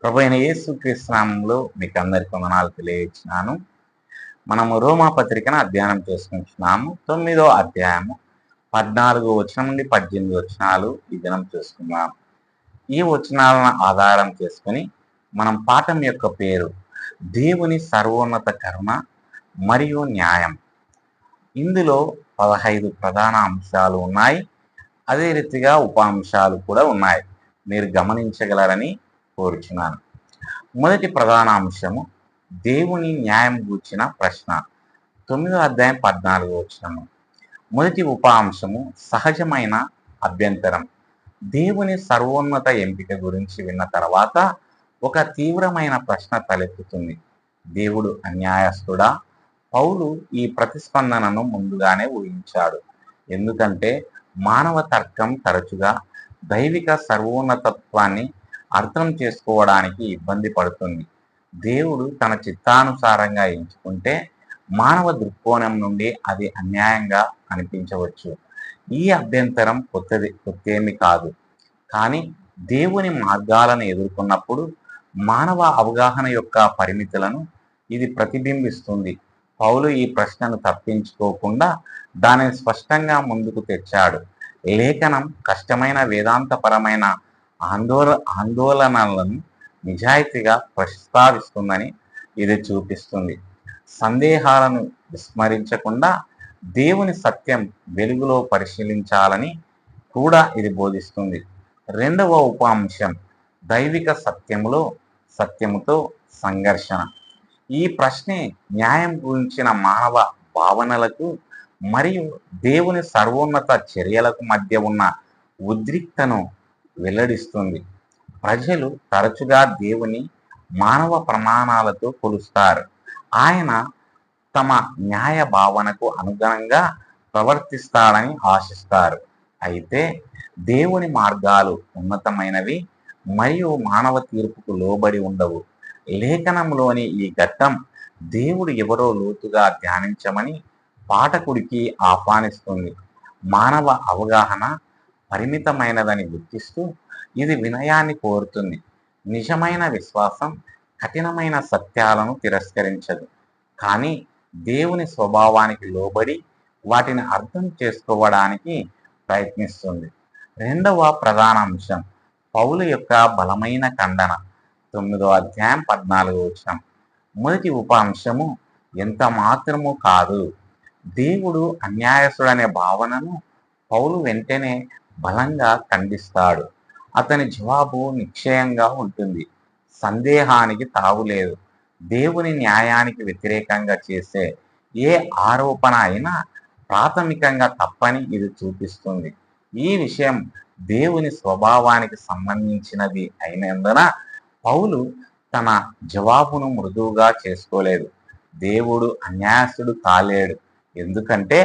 ప్రభువైన యేసుక్రీస్తు నామములో మీకు అందరికి వందనాలు తెలియజేస్తున్నాను. మనము రోమా పత్రికను అధ్యయనం చేసుకుంటున్నాము. 9వ అధ్యాయము 14 వచనం నుండి 18 వచనాలు ఈ దినం చూసుకుందాం. ఈ వచనాలను ఆధారం చేసుకుని మనం పాఠం యొక్క పేరు దేవుని సర్వోన్నత కరుణ మరియు న్యాయం. ఇందులో 15 ప్రధాన అంశాలు ఉన్నాయి. అదే రీతిగా ఉప అంశాలు కూడా ఉన్నాయి. మీరు గమనించగలరని కోరుచున్నాను. మొదటి ప్రధాన అంశము దేవుని న్యాయం గూర్చిన ప్రశ్న. 9వ అధ్యాయం 14 వచనము. మొదటి ఉప అంశము సహజమైన అభ్యంతరం. దేవుని సర్వోన్నత ఎంపిక గురించి విన్న తర్వాత ఒక తీవ్రమైన ప్రశ్న తలెత్తుతుంది. దేవుడు అన్యాయస్తుడా? పౌలు ఈ ప్రతిస్పందనను ముందుగానే ఊహించాడు. ఎందుకంటే మానవ తర్కం తరచుగా దైవిక సర్వోన్నతత్వాన్ని అర్థం చేసుకోవడానికి ఇబ్బంది పడుతుంది. దేవుడు తన చిత్తానుసారంగా ఎంచుకుంటే మానవ దృక్కోణం నుండి అది అన్యాయంగా అనిపించవచ్చు. ఈ అభ్యంతరం కొత్తేమి కాదు. కానీ దేవుని మార్గాలను ఎదుర్కొన్నప్పుడు మానవ అవగాహన యొక్క పరిమితులను ఇది ప్రతిబింబిస్తుంది. పౌలు ఈ ప్రశ్నను తప్పించుకోకుండా దానిని స్పష్టంగా ముందుకు తెచ్చాడు. లేఖనం కష్టమైన వేదాంతపరమైన ఆందోళనలను నిజాయితీగా ప్రస్తావిస్తుందని ఇది చూపిస్తుంది. సందేహాలను విస్మరించకుండా దేవుని సత్యం వెలుగులో పరిశీలించాలని కూడా ఇది బోధిస్తుంది. రెండవ ఉప అంశం దైవిక సత్యముతో సంఘర్షణ. ఈ ప్రశ్నే న్యాయం గురించిన మానవ భావనలకు మరియు దేవుని సర్వోన్నత చర్యలకు మధ్య ఉన్న ఉద్రిక్తను వెల్లడిస్తుంది. ప్రజలు తరచుగా దేవుని మానవ ప్రమాణాలతో కొలుస్తారు. ఆయన తమ న్యాయ భావనకు అనుగుణంగా ప్రవర్తిస్తాడని ఆశిస్తారు. అయితే దేవుని మార్గాలు ఉన్నతమైనవి మరియు మానవ తీర్పుకు లోబడి ఉండవు. లేఖనంలోని ఈ ఘట్టం దేవుడు ఎవరో లోతుగా ధ్యానించమని పాఠకుడికి ఆహ్వానిస్తుంది. మానవ అవగాహన పరిమితమైనదని గుర్తిస్తూ ఇది వినయాన్ని కోరుతుంది. నిజమైన విశ్వాసం కఠినమైన సత్యాలను తిరస్కరించదు, కానీ దేవుని స్వభావానికి లోబడి వాటిని అర్థం చేసుకోవడానికి ప్రయత్నిస్తుంది. రెండవ ప్రధాన అంశం పౌలు యొక్క బలమైన ఖండన. 9వ అధ్యాయం 14 వచనం. మొదటి ఉప అంశము ఎంత మాత్రము కాదు. దేవుడు అన్యాయస్తుడనే భావనను పౌలు వెంటనే బలంగా ఖండిస్తాడు. అతని జవాబు నిశ్చయంగా ఉంటుంది. సందేహానికి తావులేదు. దేవుని న్యాయానికి వ్యతిరేకంగా చేసే ఏ ఆరోపణ అయినా ప్రాథమికంగా తప్పని ఇది చూపిస్తుంది. ఈ విషయం దేవుని స్వభావానికి సంబంధించినది అయినందున పౌలు తన జవాబును మృదువుగా చేసుకోలేదు. దేవుడు అన్యాయస్తుడు కాలేడు, ఎందుకంటే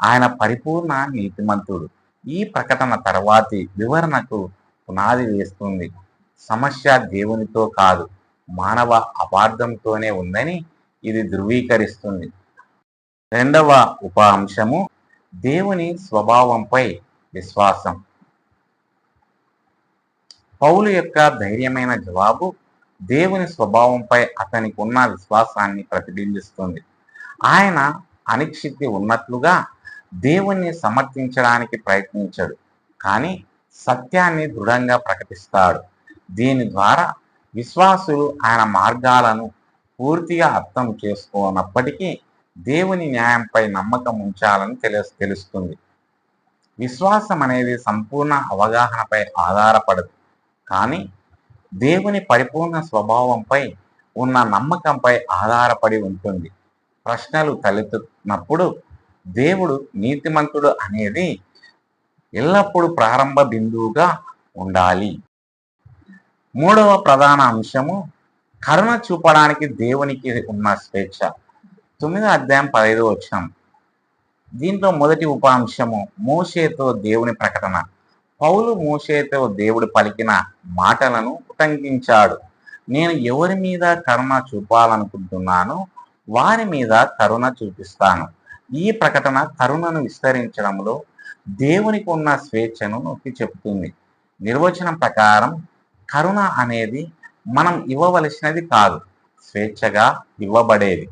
ఆయన పరిపూర్ణ నీతిమంతుడు. ఈ ప్రకటన తర్వాతి వివరణకు పునాది వేస్తుంది. సమస్య దేవునితో కాదు, మానవ అపార్థంతోనే ఉందని ఇది ధృవీకరిస్తుంది. రెండవ ఉప అంశము దేవుని స్వభావంపై విశ్వాసం. పౌలు యొక్క ధైర్యమైన జవాబు దేవుని స్వభావంపై అతనికి ఉన్న విశ్వాసాన్ని ప్రతిబింబిస్తుంది. ఆయన అనిశ్చితి ఉన్నట్లుగా దేవుణ్ణి సమర్థించడానికి ప్రయత్నించడు, కానీ సత్యాన్ని దృఢంగా ప్రకటిస్తాడు. దీని ద్వారా విశ్వాసులు ఆయన మార్గాలను పూర్తిగా అర్థం చేసుకోనప్పటికీ దేవుని న్యాయంపై నమ్మకం ఉంచాలని తెలుస్తుంది. విశ్వాసం అనేది సంపూర్ణ అవగాహనపై ఆధారపడదు, కానీ దేవుని పరిపూర్ణ స్వభావంపై ఉన్న నమ్మకంపై ఆధారపడి ఉంటుంది. ప్రశ్నలు తలెత్తున్నప్పుడు దేవుడు నీతిమంతుడు అనేది ఎల్లప్పుడూ ప్రారంభ బిందువుగా ఉండాలి. మూడవ ప్రధాన అంశము కరుణ చూపడానికి దేవునికి ఉన్న స్వేచ్ఛ. 9వ అధ్యాయం 15 వచనం. దీంట్లో మొదటి ఉప అంశము మోషేతో దేవుని ప్రకటన. పౌలు మోషేతో దేవుడు పలికిన మాటలను ఉటంకించాడు. నేను ఎవరి మీద కరుణ చూపాలనుకుంటున్నానో వారి మీద కరుణ చూపిస్తాను. ఈ ప్రకటన కరుణను విస్తరించడంలో దేవునికి ఉన్న స్వేచ్ఛను నొక్కి చెబుతుంది. నిర్వచనం ప్రకారం కరుణ అనేది మనం ఇవ్వవలసినది కాదు, స్వేచ్ఛగా ఇవ్వబడేది.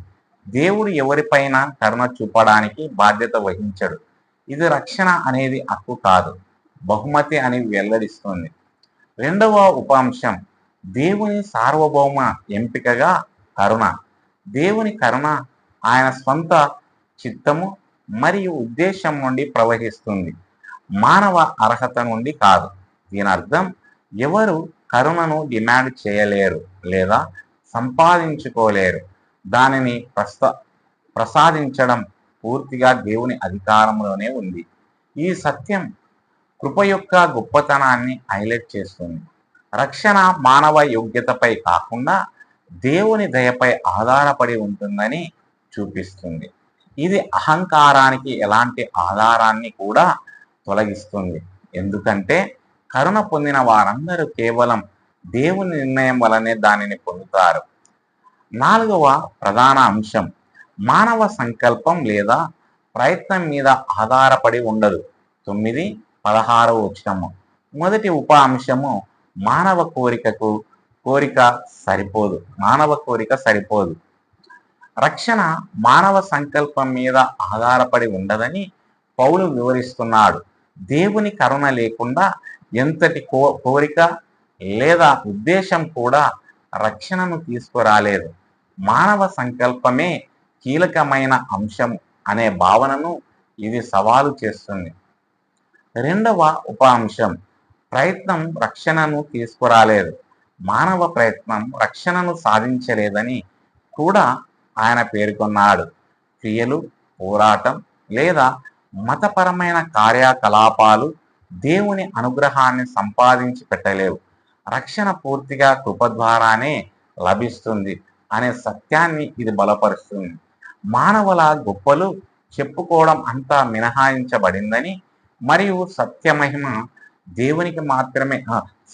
దేవుడు ఎవరిపైన కరుణ చూపడానికి బాధ్యత వహించడు. ఇది రక్షణ అనేది హక్కు కాదు, బహుమతి అని వెల్లడిస్తుంది. రెండవ ఉపాంశం, దేవుని సార్వభౌమ ఎంపికగా కరుణ. దేవుని కరుణ ఆయన స్వంత చిత్తము మరియు ఉద్దేశం నుండి ప్రవహిస్తుంది, మానవ అర్హత నుండి కాదు. దీని అర్థం, ఎవరు కరుణను డిమాండ్ చేయలేరు లేదా సంపాదించుకోలేరు. దానిని ప్రసాదించడం పూర్తిగా దేవుని అధికారంలోనే ఉంది. ఈ సత్యం కృప యొక్క గొప్పతనాన్ని హైలైట్ చేస్తుంది. రక్షణ మానవ యోగ్యతపై కాకుండా దేవుని దయపై ఆధారపడి ఉంటుందని చూపిస్తుంది. ఇది అహంకారానికి ఎలాంటి ఆధారాన్ని కూడా తొలగిస్తుంది, ఎందుకంటే కరుణ పొందిన వారందరూ కేవలం దేవుని నిర్ణయం వలనే దానిని పొందుతారు. నాలుగవ ప్రధాన అంశం, మానవ సంకల్పం లేదా ప్రయత్నం మీద ఆధారపడి ఉండదు. 9-16 వచనము. మొదటి ఉప అంశము, మానవ కోరిక సరిపోదు. రక్షణ మానవ సంకల్పం మీద ఆధారపడి ఉండదని పౌలు వివరిస్తున్నాడు. దేవుని కరుణ లేకుండా ఎంతటి కోరిక లేదా ఉద్దేశం కూడా రక్షణను తీసుకురాలేదు. మానవ సంకల్పమే కీలకమైన అంశం అనే భావనను ఇది సవాలు చేస్తుంది. రెండవ ఉప అంశం, ప్రయత్నం రక్షణను తీసుకురాలేదు. మానవ ప్రయత్నం రక్షణను సాధించలేదని కూడా ఆయన పేర్కొన్నాడు. క్రియలు, పోరాటం లేదా మతపరమైన కార్యకలాపాలు దేవుని అనుగ్రహాన్ని సంపాదించి పెట్టలేవు. రక్షణ పూర్తిగా కృప ద్వారానే లభిస్తుంది అనే సత్యాన్ని ఇది బలపరుస్తుంది. మానవుల గొప్పలు చెప్పుకోవడం అంతా మినహాయించబడిందని మరియు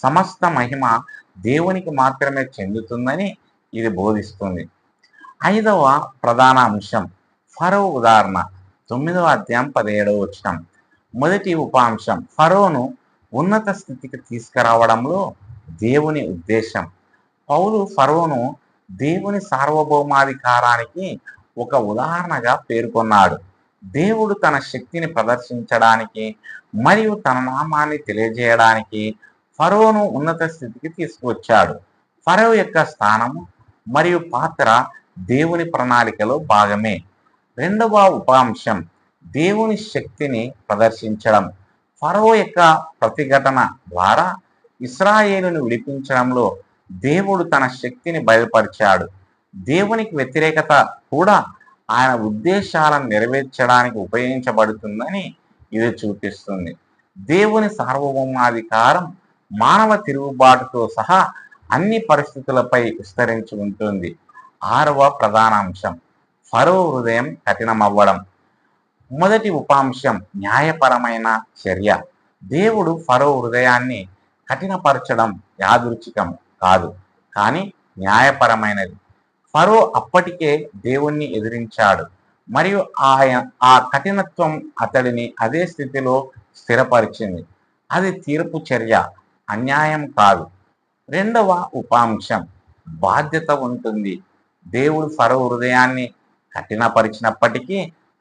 సమస్త మహిమ దేవునికి మాత్రమే చెందుతుందని ఇది బోధిస్తుంది. ఐదవ ప్రధాన అంశం, ఫరో ఉదాహరణ. 9వ అధ్యాయం 17వ వచనం. మొదటి ఉపాంశం, ఫరోను ఉన్నత స్థితికి తీసుకురావడంలో దేవుని ఉద్దేశం. పౌలు ఫరోను దేవుని సార్వభౌమాధికారానికి ఒక ఉదాహరణగా పేర్కొన్నాడు. దేవుడు తన శక్తిని ప్రదర్శించడానికి మరియు తన నామాన్ని తెలియజేయడానికి ఫరోను ఉన్నత స్థితికి తీసుకువచ్చాడు. ఫరో యొక్క స్థానము మరియు పాత్ర దేవుని ప్రణాళికలో భాగమే. రెండవ ఉపాంశం, దేవుని శక్తిని ప్రదర్శించడం. ఫరో యొక్క ప్రతిఘటన ద్వారా ఇశ్రాయేలును విడిపించడంలో దేవుడు తన శక్తిని బయలుపరిచాడు. దేవునికి వ్యతిరేకత కూడా ఆయన ఉద్దేశాలను నెరవేర్చడానికి ఉపయోగించబడుతుందని ఇది చూపిస్తుంది. దేవుని సార్వభౌమాధికారం మానవ తిరుగుబాటుతో సహా అన్ని పరిస్థితులపై విస్తరించి ఉంటుంది. ఆరవ ప్రధాన అంశం, ఫరో హృదయం కఠినమవ్వడం. మొదటి ఉపాంశం, న్యాయపరమైన చర్య. దేవుడు ఫరో హృదయాన్ని కఠినపరచడం యాదృచ్ఛికం కాదు, కానీ న్యాయపరమైనది. ఫరో అప్పటికే దేవుణ్ణి ఎదిరించాడు మరియు ఆ కఠినత్వం అతడిని అదే స్థితిలో స్థిరపరిచింది. అది తీర్పు చర్య, అన్యాయం కాదు. రెండవ ఉపాంశం, బాధ్యత ఉంటుంది. దేవుడు ఫరో హృదయాన్ని కఠినపరిచినప్పటికీ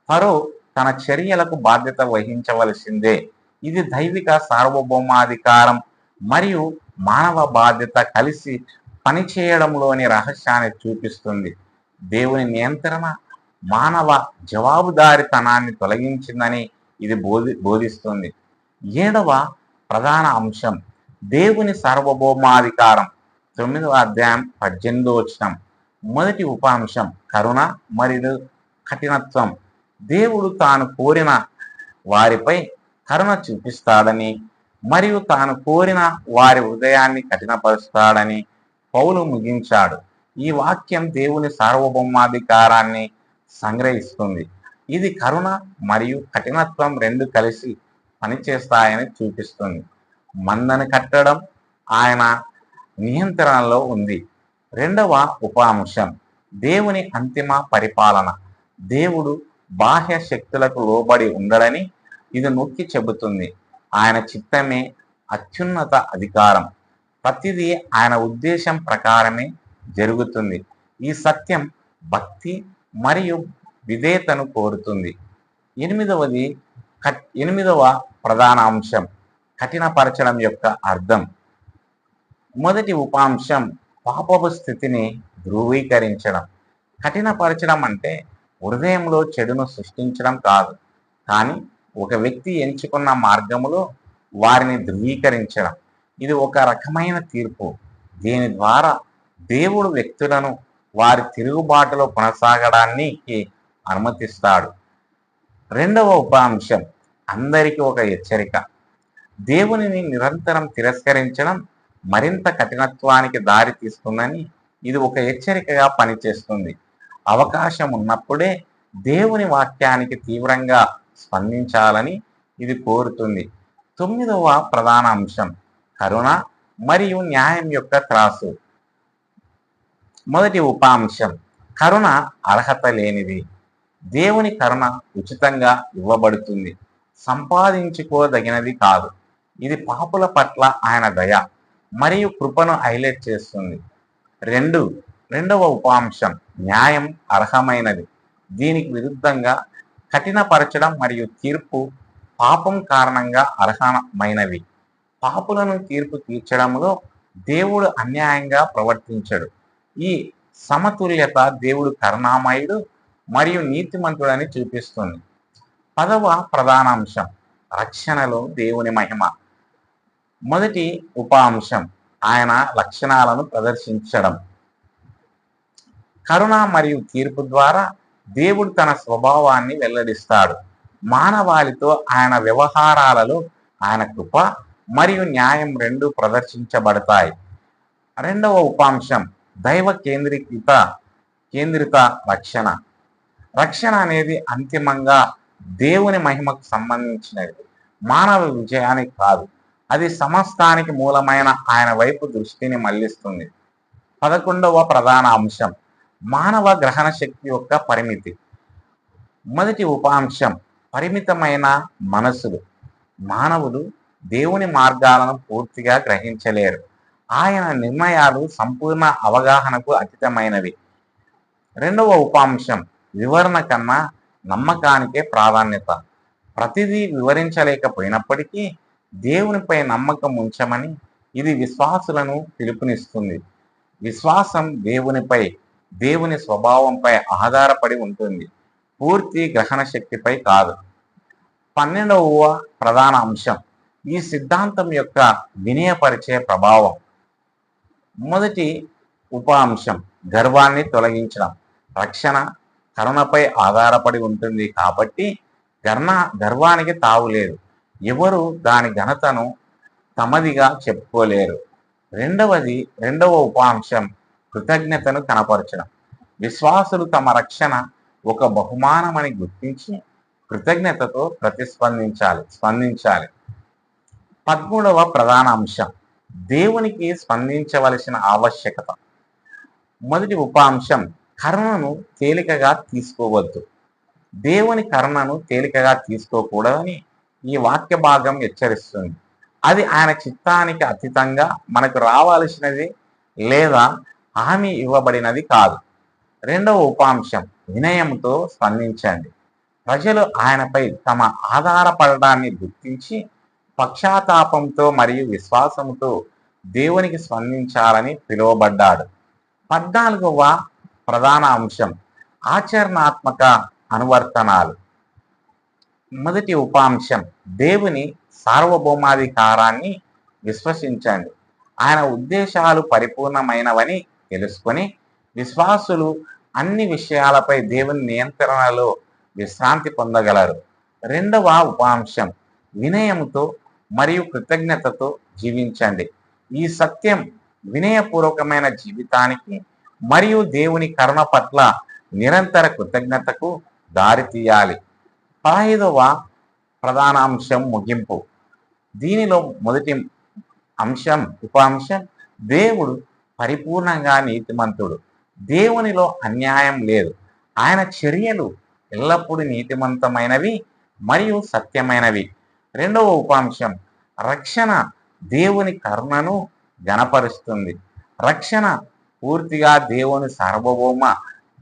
ఫరో తన చర్యలకు బాధ్యత వహించవలసిందే. ఇది దైవిక సార్వభౌమాధికారం మరియు మానవ బాధ్యత కలిసి పనిచేయడంలోని రహస్యాన్ని చూపిస్తుంది. దేవుని నియంత్రణ మానవ జవాబుదారితనాన్ని తొలగించిందని ఇది బోధిస్తుంది. ఏడవ ప్రధాన అంశం, దేవుని సార్వభౌమాధికారం. 9వ అధ్యాయం 18వ వచనం. మొదటి ఉపాంశం, కరుణ మరియు కఠినత్వం. దేవుడు తాను కోరిన వారిపై కరుణ చూపిస్తాడని మరియు తాను కోరిన వారి హృదయాన్ని కఠినపరుస్తాడని పౌలు ముగించాడు. ఈ వాక్యం దేవుని సార్వభౌమాధికారాన్ని సంగ్రహిస్తుంది. ఇది కరుణ మరియు కఠినత్వం రెండు కలిసి పనిచేస్తాయని చూపిస్తుంది. మందను కట్టడం ఆయన నియంత్రణలో ఉంది. రెండవ ఉపాంశం, దేవుని అంతిమ పరిపాలన. దేవుడు బాహ్య శక్తులకు లోబడి ఉండడని ఇది నొక్కి చెబుతుంది. ఆయన చిత్తమే అత్యున్నత అధికారం. ప్రతిదీ ఆయన ఉద్దేశం ప్రకారమే జరుగుతుంది. ఈ సత్యం భక్తి మరియు విధేయతను కోరుతుంది. ఎనిమిదవది ఎనిమిదవ ప్రధాన అంశం కఠినపరచడం యొక్క అర్థం. మొదటి ఉపాంశం పాపపు స్థితిని ధృవీకరించడం. కఠినపరచడం అంటే హృదయంలో చెడును సృష్టించడం కాదు, కానీ ఒక వ్యక్తి ఎంచుకున్న మార్గములో వారిని ధృవీకరించడం. ఇది ఒక రకమైన తీర్పు, దీని ద్వారా దేవుడు వ్యక్తులను వారి తిరుగుబాటులో కొనసాగడానికి అనుమతిస్తాడు. రెండవ ఉపాంశం అందరికీ ఒక హెచ్చరిక. దేవునిని నిరంతరం తిరస్కరించడం మరింత కఠినత్వానికి దారి తీస్తుందని ఇది ఒక హెచ్చరికగా పనిచేస్తుంది. అవకాశం ఉన్నప్పుడే దేవుని వాక్యానికి తీవ్రంగా స్పందించాలని ఇది కోరుతుంది. తొమ్మిదవ ప్రధాన అంశం కరుణ మరియు న్యాయం యొక్క త్రాసు. మొదటి ఉపాంశం కరుణ అర్హత లేనిది. దేవుని కరుణ ఉచితంగా ఇవ్వబడుతుంది, సంపాదించుకోదగినది కాదు. ఇది పాపుల పట్ల ఆయన దయ మరియు కృపను హైలైట్ చేస్తుంది. రెండవ ఉపాంశం న్యాయం అర్హమైనది. దీనికి విరుద్ధంగా కఠినపరచడం మరియు తీర్పు పాపం కారణంగా అర్హమైనవి. పాపులను తీర్పు తీర్చడంలో దేవుడు అన్యాయంగా ప్రవర్తించడు. ఈ సమతుల్యత దేవుడు కరుణామయుడు మరియు నీతిమంతుడని చూపిస్తుంది. 10వ ప్రధాన అంశం రక్షణలో దేవుని మహిమ. మొదటి ఉపాంశం ఆయన లక్షణాలను ప్రదర్శించడం. కరుణ మరియు తీర్పు ద్వారా దేవుడు తన స్వభావాన్ని వెల్లడిస్తాడు. మానవాళితో ఆయన వ్యవహారాలలో ఆయన కృప మరియు న్యాయం రెండు ప్రదర్శించబడతాయి. రెండవ ఉపాంశం దైవ కేంద్రిత రక్షణ. రక్షణ అనేది అంతిమంగా దేవుని మహిమకు సంబంధించినది, మానవ విజయానికి కాదు. అది సమస్తానికి మూలమైన ఆయన వైపు దృష్టిని మళ్లిస్తుంది. 11వ ప్రధాన అంశం మానవ గ్రహణ శక్తి యొక్క పరిమితి. మొదటి ఉపాంశం పరిమితమైన మనసులు. మానవులు దేవుని మార్గాలను పూర్తిగా గ్రహించలేరు. ఆయన నిర్ణయాలు సంపూర్ణ అవగాహనకు అతీతమైనవి. రెండవ ఉపాంశం వివరణ కన్నా నమ్మకానికే ప్రాధాన్యత. ప్రతిదీ వివరించలేకపోయినప్పటికీ దేవునిపై నమ్మకం ఉంచమని ఇది విశ్వాసులను పిలుపునిస్తుంది. విశ్వాసం దేవునిపై, దేవుని స్వభావంపై ఆధారపడి ఉంటుంది, పూర్తి గ్రహణ శక్తిపై కాదు. 12వ ప్రధాన అంశం ఈ సిద్ధాంతం యొక్క వినయపరిచే ప్రభావం. మొదటి ఉపాంశం గర్వాన్ని తొలగించడం. రక్షణ కరుణపై ఆధారపడి ఉంటుంది కాబట్టి గర్వానికి తావు లేదు. ఎవరు దాని ఘనతను తమదిగా చెప్పుకోలేరు. రెండవ ఉపాంశం కృతజ్ఞతను కనపరచడం. విశ్వాసులు తమ రక్షణ ఒక బహుమానమని గుర్తించి కృతజ్ఞతతో స్పందించాలి. 13వ ప్రధాన అంశం దేవునికి స్పందించవలసిన ఆవశ్యకత. మొదటి ఉపాంశం కరుణను తేలికగా తీసుకోవద్దు. దేవుని కరుణను తేలికగా తీసుకోకూడదని ఈ వాక్య భాగం హెచ్చరిస్తుంది. అది ఆయన చిత్తానికి అతీతంగా మనకు రావాల్సినది లేదా హామీ ఇవ్వబడినది కాదు. రెండవ ఉపాంశం వినయంతో స్పందించండి. ప్రజలు ఆయనపై తమ ఆధారపడడాన్ని గుర్తించి పక్షాతాపంతో మరియు విశ్వాసంతో దేవునికి స్పందించాలని పిలువబడ్డాడు. 14వ ప్రధాన అంశం ఆచరణాత్మక అనువర్తనాలు. మొదటి ఉపాంశం దేవుని సార్వభౌమాధికారాన్ని విశ్వసించండి. ఆయన ఉద్దేశాలు పరిపూర్ణమైనవని తెలుసుకొని విశ్వాసులు అన్ని విషయాలపై దేవుని నియంత్రణలో విశ్రాంతి పొందగలరు. రెండవ ఉపాంశం వినయముతో మరియు కృతజ్ఞతతో జీవించండి. ఈ సత్యం వినయపూర్వకమైన జీవితానికి మరియు దేవుని కరుణ పట్ల నిరంతర కృతజ్ఞతకు దారితీయాలి. 15వ ప్రధాన అంశం ముగింపు. దీనిలో మొదటి ఉపాంశం దేవుడు పరిపూర్ణంగా నీతిమంతుడు. దేవునిలో అన్యాయం లేదు. ఆయన చర్యలు ఎల్లప్పుడూ నీతిమంతమైనవి మరియు సత్యమైనవి. రెండవ ఉపాంశం రక్షణ దేవుని కరుణను గణపరుస్తుంది. రక్షణ పూర్తిగా దేవుని సార్వభౌమ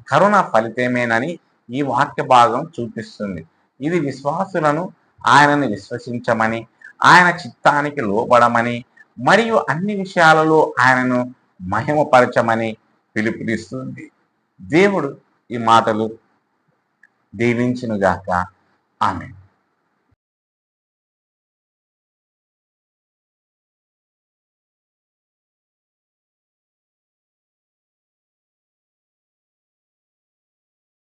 కరుణ ఫలితమేనని ఈ వాక్య భాగం చూపిస్తుంది. ఇది విశ్వాసులను ఆయనని విశ్వసించమని, ఆయన చిత్తానికి లోబడమని మరియు అన్ని విషయాలలో ఆయనను మహిమపరచమని పిలుపునిస్తుంది. దేవుడు ఈ మాటలు దీవించునుగాక. ఆమేన్.